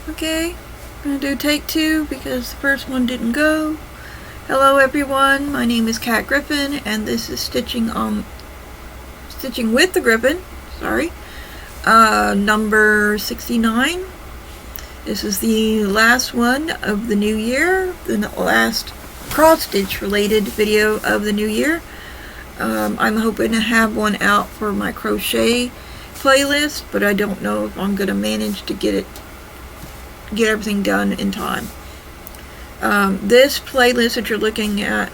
Okay, I'm gonna do take 2 because the first one didn't go. Hello everyone, my name is Kat Griffin and this is Stitching with the Griffin, number 69. This is the last one of the new year, the last cross-stitch related video of the new year. I'm hoping to have one out for my crochet playlist, but I don't know if I'm going to manage to get everything done in time. This playlist that you're looking at,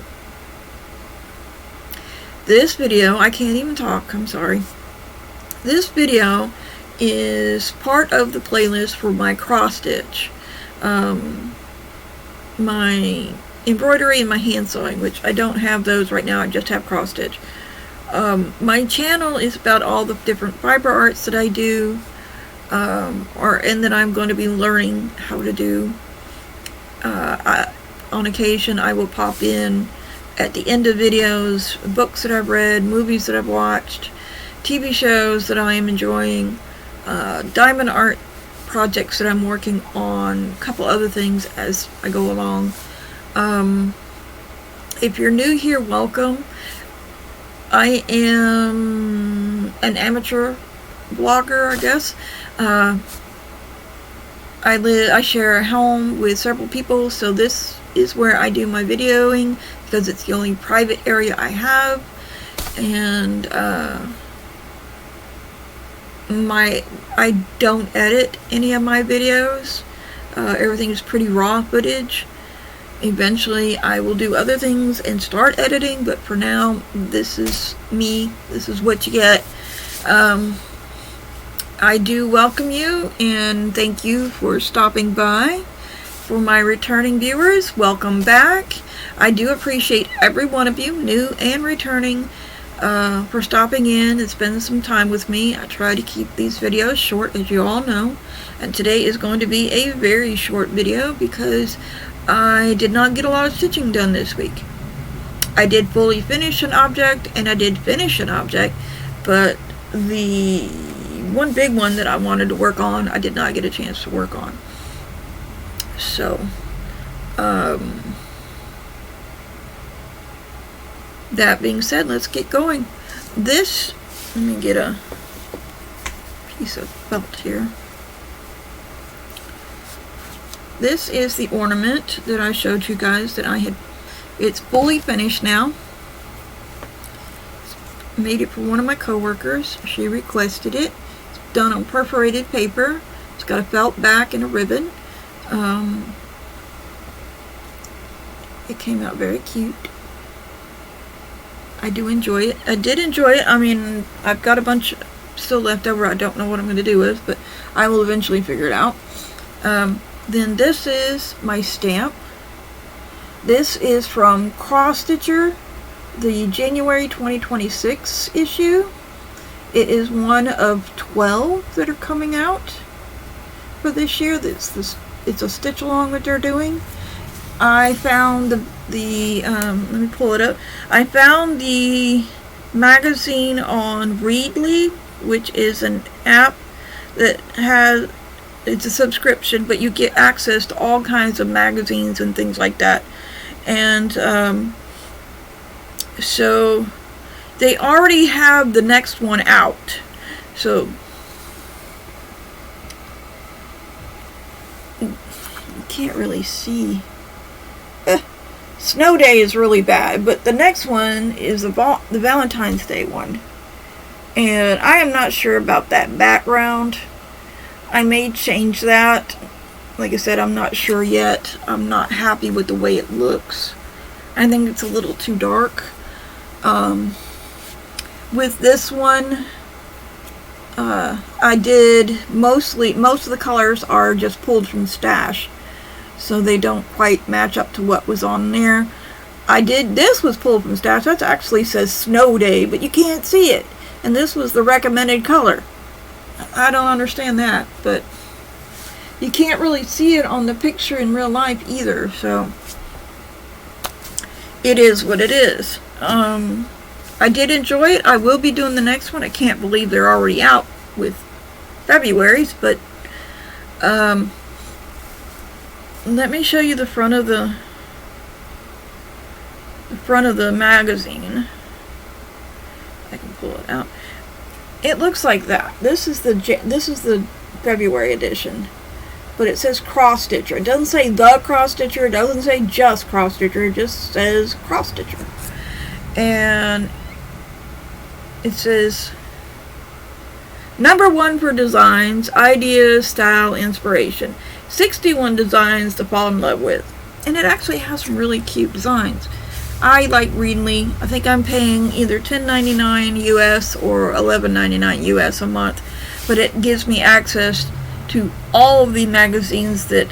this video, I can't even talk, I'm sorry. This video is part of the playlist for my cross stitch, my embroidery and my hand sewing, which I don't have those right now, I just have cross stitch. My channel is about all the different fiber arts that I do, and that I'm going to be learning how to do. On occasion I will pop in at the end of videos, books that I've read, movies that I've watched, TV shows that I am enjoying, diamond art projects that I'm working on, a couple other things as I go along. If you're new here, welcome. I am an amateur blogger, I guess. I share a home with several people, so this is where I do my videoing because it's the only private area I have, and I don't edit any of my videos. Everything is pretty raw footage. Eventually I will do other things and start editing, but for now this is me, this is what you get. I do welcome you and thank you for stopping by. For my returning viewers, welcome back. I do appreciate every one of you, new and returning, for stopping in and spending some time with me. I try to keep these videos short, as you all know, and today is going to be a very short video because I did not get a lot of stitching done this week. I did fully finish an object and I did finish an object, but the one big one that I wanted to work on, I did not get a chance to work on. So, that being said, let's get going. Let me get a piece of felt here. This is the ornament that I showed you guys that it's fully finished now. Made it for one of my coworkers. She requested it. It's done on perforated paper. It's got a felt back and a ribbon. It came out very cute. I do enjoy it. I did enjoy it. I mean, I've got a bunch still left over. I don't know what I'm going to do with, but I will eventually figure it out. Then this is my stamp. This is from Cross Stitcher, the January 2026 issue. It is one of 12 that are coming out for this year. It's a stitch along that they're doing. I found let me pull it up. I found the magazine on Readly, which is an app that it's a subscription, but you get access to all kinds of magazines and things like that. And so they already have the next one out. So you can't really see. Snow Day is really bad, but the next one is the Valentine's Day one. And I am not sure about that background. I may change that. Like I said, I'm not sure yet. I'm not happy with the way it looks. I think it's a little too dark. With this one, I did most of the colors are just pulled from Stash, so they don't quite match up to what was on there. This was pulled from Stash. That actually says Snow Day, but you can't see it. And this was the recommended color. I don't understand that, but you can't really see it on the picture in real life either, so it is what it is. I did enjoy it. I will be doing the next one. I can't believe they're already out with February's, but let me show you the front of the magazine. I can pull it out. It looks like that. This is the February edition, but it says cross stitcher. It doesn't say the cross stitcher. It doesn't say just cross stitcher. It just says cross stitcher, and it says #1 for designs, ideas, style, inspiration. 61 designs to fall in love with, and it actually has some really cute designs. I like Readly. I think I'm paying either $10.99 US or $11.99 US a month, but it gives me access to all of the magazines that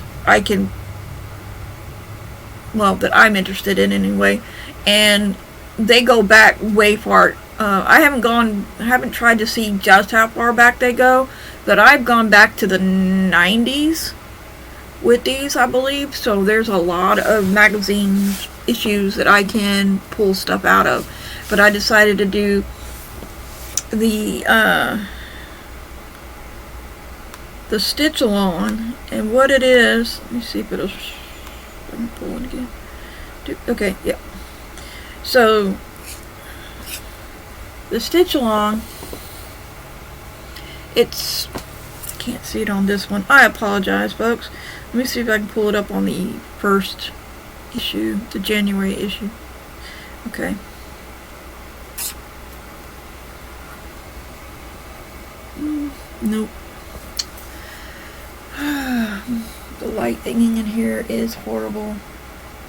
that I'm interested in anyway, and they go back way far. I haven't tried to see just how far back they go, but I've gone back to the 90s with these, I believe. So there's a lot of magazine issues that I can pull stuff out of. But I decided to do the stitch along, and what it is, let me see if it'll, let me pull it again. Okay, yeah. So the stitch along, I can't see it on this one. I apologize, folks. Let me see if I can pull it up on the first issue, the January issue. Okay. Nope. The light thinging in here is horrible.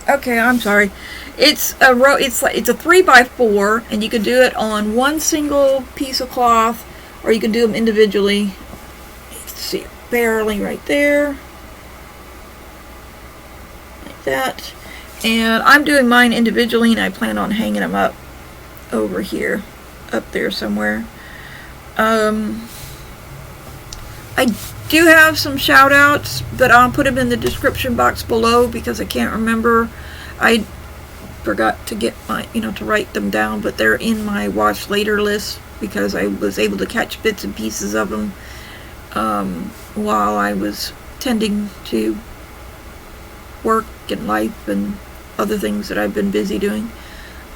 Okay, I'm sorry. It's a 3x4, and you can do it on one single piece of cloth, or you can do them individually. You can see it barely right there, like that. And I'm doing mine individually, and I plan on hanging them up over here, up there somewhere. I do have some shout outs, but I'll put them in the description box below because I can't remember. I forgot to get to write them down, but they're in my watch later list because I was able to catch bits and pieces of them while I was tending to work and life and other things that I've been busy doing.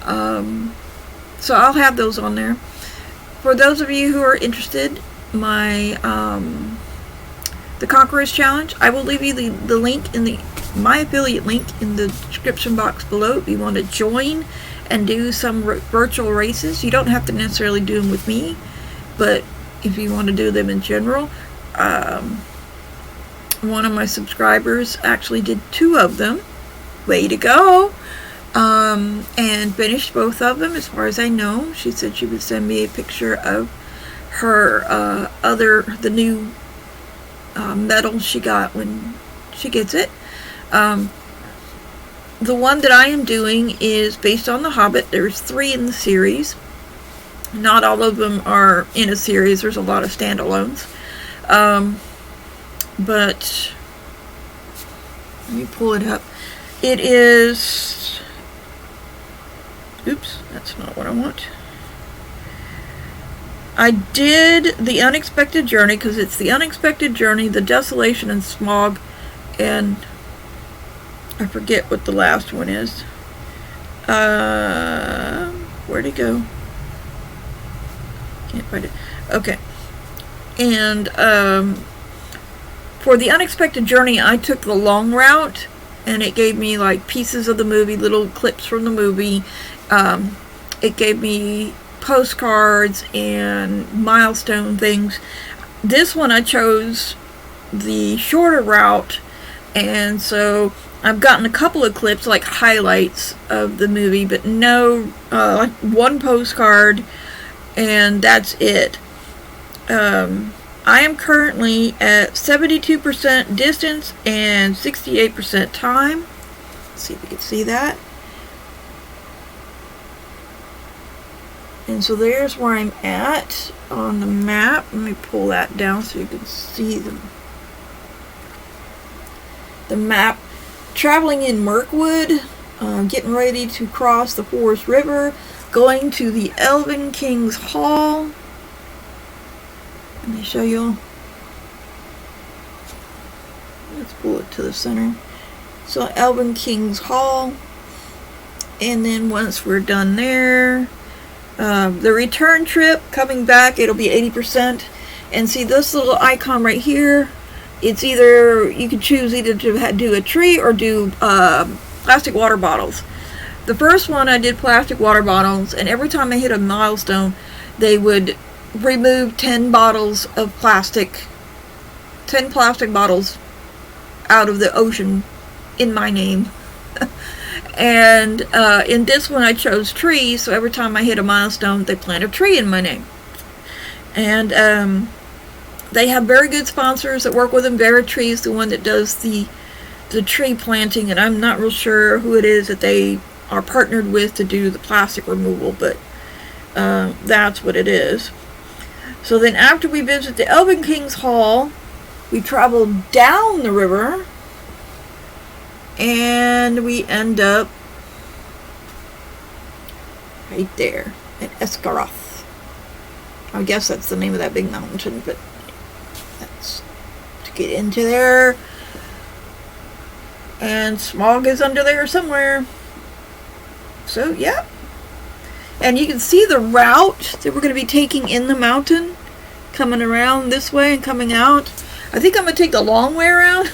So I'll have those on there. For those of you who are interested, my the Conqueror's Challenge, I will leave you the link my affiliate link in the description box below if you want to join and do some virtual races. You don't have to necessarily do them with me, but if you want to do them in general, one of my subscribers actually did 2 of them. Way to go! And finished both of them, as far as I know. She said she would send me a picture of her the new medal she got when she gets it. The one that I am doing is based on The Hobbit. There's 3 in the series. Not all of them are in a series. There's a lot of standalones. But let me pull it up. It is... Oops, that's not what I want. I did The Unexpected Journey because it's The Unexpected Journey, The Desolation and Smog, and I forget what the last one is. Where'd it go? Can't find it. Okay. And for The Unexpected Journey, I took the long route, and it gave me like pieces of the movie, little clips from the movie. It gave me postcards and milestone things. This one I chose the shorter route, and so I've gotten a couple of clips, like highlights of the movie, but no, like one postcard, and that's it. I am currently at 72% distance and 68% time. Let's see if we can see that. And so there's where I'm at on the map. Let me pull that down so you can see the map. Traveling in Mirkwood, getting ready to cross the Forest River, going to the Elven King's Hall. Let me show you. Let's pull it to the center. So Elven King's Hall. And then once we're done there, the return trip, coming back, it'll be 80%. And see this little icon right here, it's either, you can choose either to do a tree or do plastic water bottles. The first one I did plastic water bottles, and every time I hit a milestone, they would remove 10 bottles of plastic, 10 plastic bottles out of the ocean in my name. And in this one I chose trees, so every time I hit a milestone, they plant a tree in my name. And they have very good sponsors that work with them. Verittree is the one that does the tree planting, and I'm not real sure who it is that they are partnered with to do the plastic removal, but that's what it is. So then after we visit the Elven King's Hall, we travel down the river, and we end up right there at Escaroth. I guess that's the name of that big mountain, but that's to get into there. And Smog is under there somewhere. So, yeah. And you can see the route that we're going to be taking in the mountain, coming around this way and coming out. I think I'm going to take the long way around,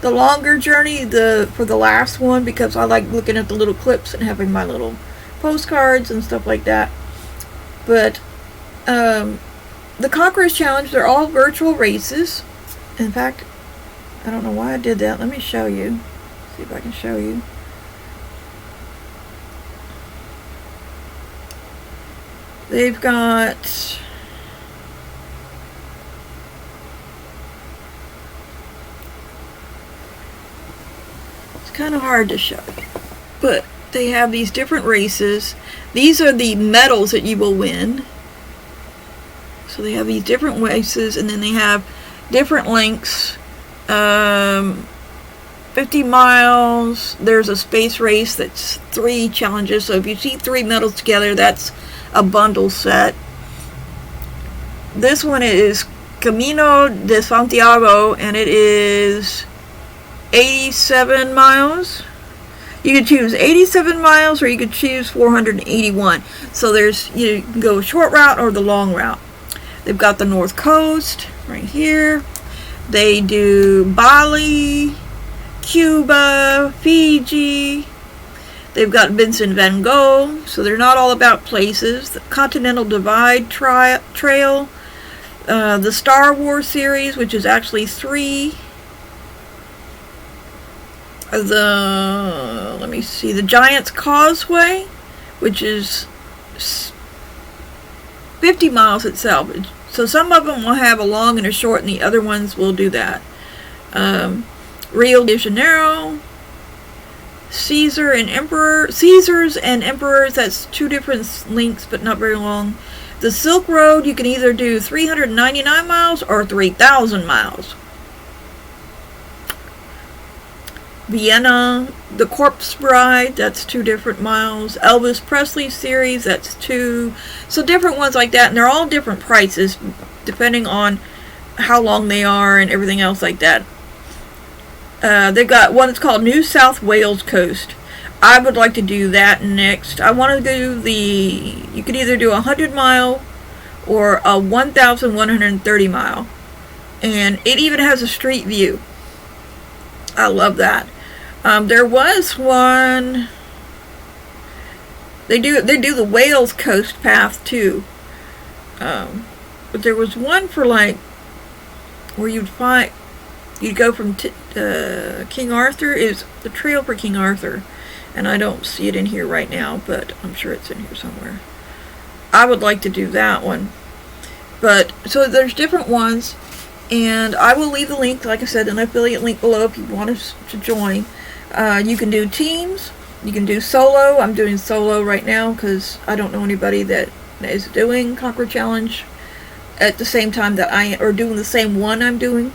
the longer journey for the last one, because I like looking at the little clips and having my little postcards and stuff like that. But the Conqueror's Challenge, they're all virtual races. In fact, I don't know why I did that. Let me show you. See if I can show you. They've got... It's kind of hard to show you. But they have these different races. These are the medals that you will win. So they have these different races, and then they have different lengths. 50 miles. There's a space race that's 3 challenges. So if you see 3 medals together, that's a bundle set. This one is Camino de Santiago, and it is 87 miles. You could choose 87 miles, or you could choose 481. So you can go short route or the long route. They've got the North Coast right here. They do Bali, Cuba, Fiji. They've got Vincent van Gogh, so they're not all about places. The Continental Divide Trail, the Star Wars series, which is actually 3. Let me see, the Giant's Causeway, which is 50 miles itself. So some of them will have a long and a short, and the other ones will do that. Rio de Janeiro, Caesars and Emperors, that's 2 different links, but not very long. The Silk Road, you can either do 399 miles or 3,000 miles. Vienna, the Corpse Bride, that's 2 different miles. Elvis Presley series, that's 2. So different ones like that, and they're all different prices depending on how long they are and everything else like that. They've got one that's called New South Wales Coast. I would like to do that next. I want to do you could either do a 100 mile or a 1,130 mile. And it even has a street view. I love that. There was one, they do the Wales Coast Path too. But there was one for where you'd go from King Arthur, is the trail for King Arthur, and I don't see it in here right now, but I'm sure it's in here somewhere. I would like to do that one. But so there's different ones, and I will leave the link, like I said, an affiliate link below if you want us to join. You can do teams, you can do solo. I'm doing solo right now because I don't know anybody that is doing Conqueror Challenge at the same time that or doing the same one I'm doing.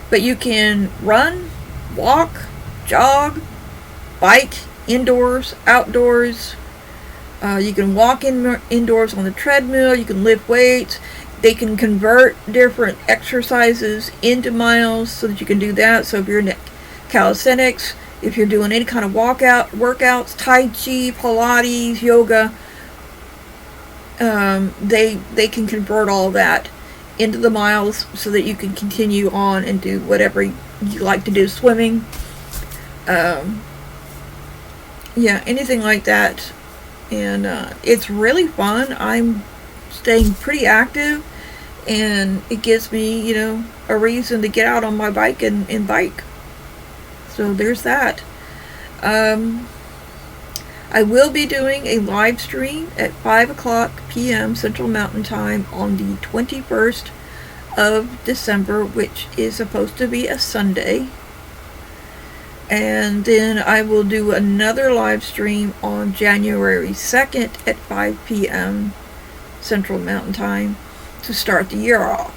But you can run, walk, jog, bike, indoors, outdoors. You can walk indoors on the treadmill. You can lift weights. They can convert different exercises into miles so that you can do that. So if you're calisthenics, if you're doing any kind of workouts, Tai Chi, Pilates, yoga, they can convert all that into the miles so that you can continue on and do whatever you like to do, swimming, yeah, anything like that. And it's really fun. I'm staying pretty active, and it gives me, a reason to get out on my bike and bike. So there's that. I will be doing a live stream at 5 o'clock p.m. Central Mountain Time on the 21st of December, which is supposed to be a Sunday. And then I will do another live stream on January 2nd at 5 p.m. Central Mountain Time to start the year off.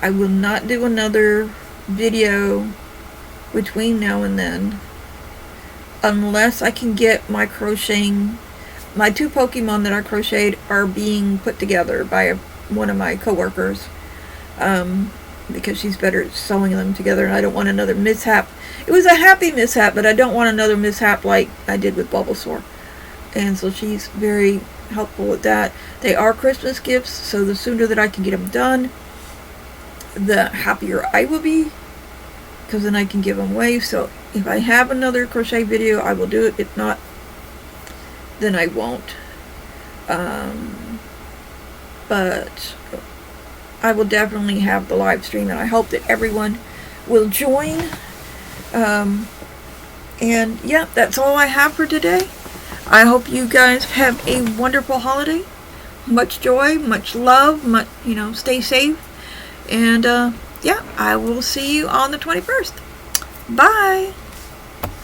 I will not do another video between now and then unless I can get my crocheting. My 2 Pokemon that I crocheted are being put together by one of my coworkers, because she's better at sewing them together, and I don't want another mishap. It was a happy mishap, but I don't want another mishap like I did with Bulbasaur. And so she's very helpful with that. They are Christmas gifts, so the sooner that I can get them done, the happier I will be, because then I can give them away. So if I have another crochet video, I will do it. If not, then I won't. But I will definitely have the live stream, and I hope that everyone will join. And yeah, that's all I have for today. I hope you guys have a wonderful holiday. Much joy, much love, stay safe. And yeah, I will see you on the 21st. Bye.